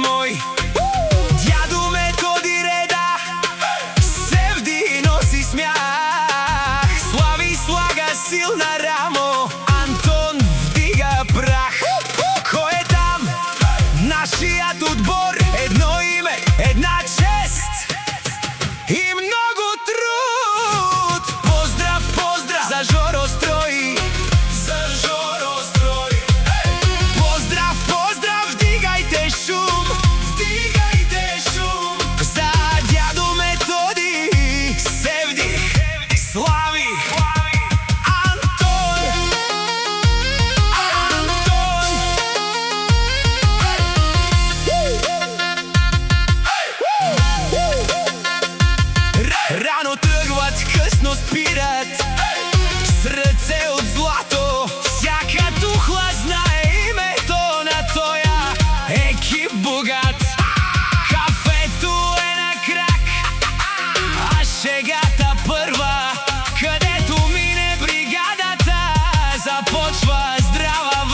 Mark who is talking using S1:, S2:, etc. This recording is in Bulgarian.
S1: мој. Дјаду Методи реда, Севди носи смјах. Слави слага силна рамо, Антон вдига прах. Кој е там? Нашиот одбор, едно име, една чест и многу труд. Поздрав, поздрав за Жоро Строи, за Жоро Строи. Поздрав, поздрав, вдигајте шум, вдигајте шум за дјаду Методи, Севди, Слави, Антон. Рано тргват, късно спират, срце од злато. Всяка тухла знае името на тоја екип богат. Кафето е на крак, а шегата прва. Където мине бригадата, започва здрава